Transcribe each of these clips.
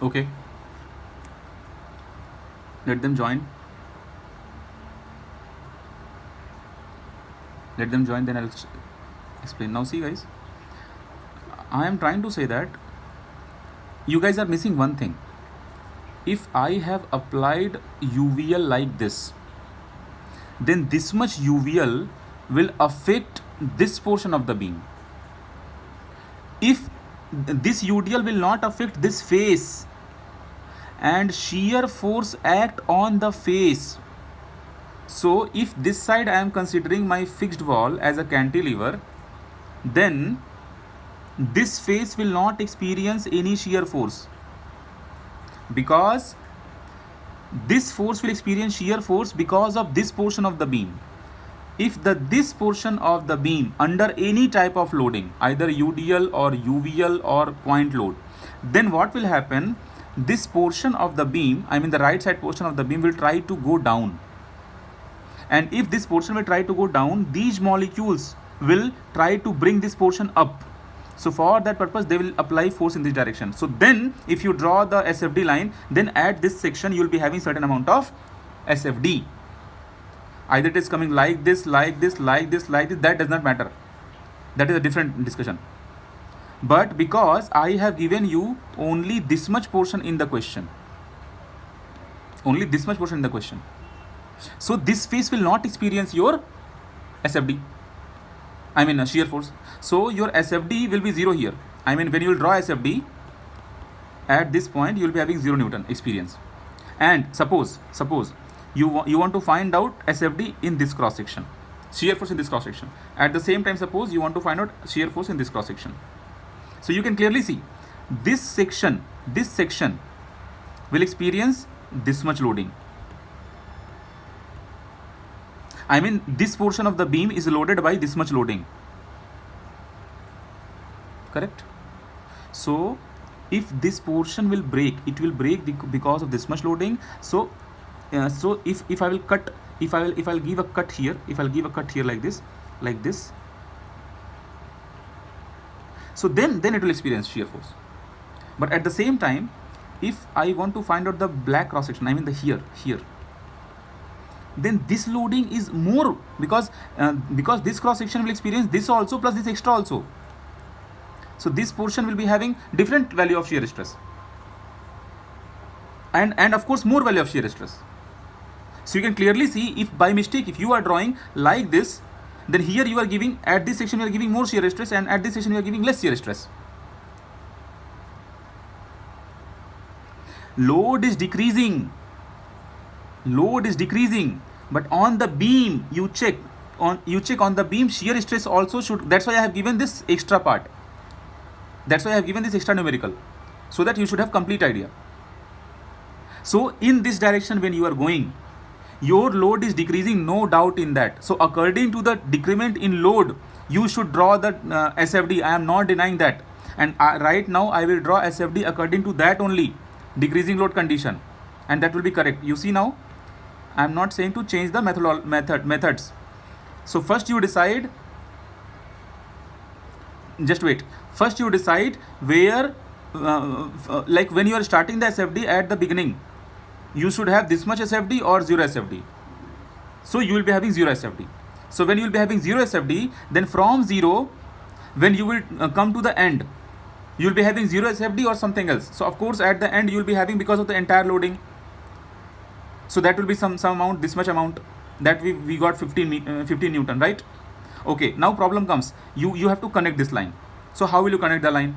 Okay, let them join. Let them join, then I'll explain. Now see guys, I am trying to say that you guys are missing one thing. If I have applied UVL like this, then this much UVL will affect this portion of the beam. If this UDL will not affect this face, and shear force act on the face. So if this side I am considering my fixed wall as a cantilever, then this face will not experience any shear force, because this force will experience shear force because of this portion of the beam. If this portion of the beam under any type of loading, either UDL or UVL or point load, then what will happen? This portion of the beam, I mean the right side portion of the beam, will try to go down. And if this portion will try to go down, these molecules will try to bring this portion up. So for that purpose, they will apply force in this direction. So then if you draw the SFD line, then at this section you will be having certain amount of SFD. Either it is coming like this, like this, like this, like this, that does not matter. That is a different discussion. But because I have given you only this much portion in the question, only this much portion in the question, so this face will not experience your SFD, I mean shear force. So your SFD will be 0 here. I mean when you will draw SFD at this point, you will be having 0 Newton experience. And suppose you want to find out SFD in this cross section, shear force in this cross section. At the same time, suppose you want to find out shear force in this cross section. So you can clearly see this section will experience this much loading. I mean this portion of the beam is loaded by this much loading, correct? So if this portion will break, it will break because of this much loading. So if I will cut, if I'll give a cut here, if I'll give a cut here like this, so then it will experience shear force. But at the same time, if I want to find out the black cross section, I mean the here, then this loading is more, because this cross section will experience this also plus this extra also. So this portion will be having different value of shear stress, and of course more value of shear stress. So you can clearly see, if by mistake if you are drawing like this, then here you are giving, at this section you are giving more shear stress, and at this section you are giving less shear stress. Load is decreasing, but on the beam you check on the beam, shear stress also should. That's why I have given this extra part, that's why I have given this extra numerical, so that you should have complete idea. So in this direction when you are going, your load is decreasing, no doubt in that. So according to the decrement in load, you should draw the SFD. I am not denying that, and right now I will draw SFD according to that only, decreasing load condition, and that will be correct. You see, now I am not saying to change the methods. So first you decide, just wait, first you decide where like when you are starting the SFD at the beginning, you should have this much SFD or 0 SFD. So you will be having 0 SFD. So when you will be having 0 SFD, then from 0, when you will come to the end, you will be having 0 SFD or something else. So of course at the end you will be having, because of the entire loading, so that will be some amount, this much amount, that we got 15 Newton, right? Okay, now problem comes, you have to connect this line. So how will you connect the line?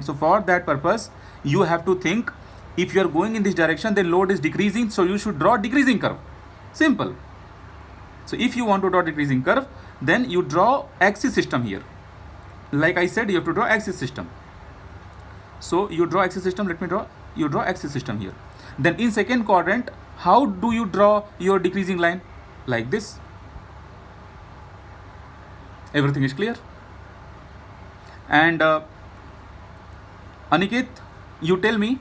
So for that purpose, you have to think, if you are going in this direction, then load is decreasing, so you should draw decreasing curve. Simple. So if you want to draw decreasing curve, then you draw axis system here. Like I said, you have to draw axis system. So you draw axis system. Let me draw. You draw axis system here. Then in second quadrant, how do you draw your decreasing line? Like this. Everything is clear. And Aniket, you tell me,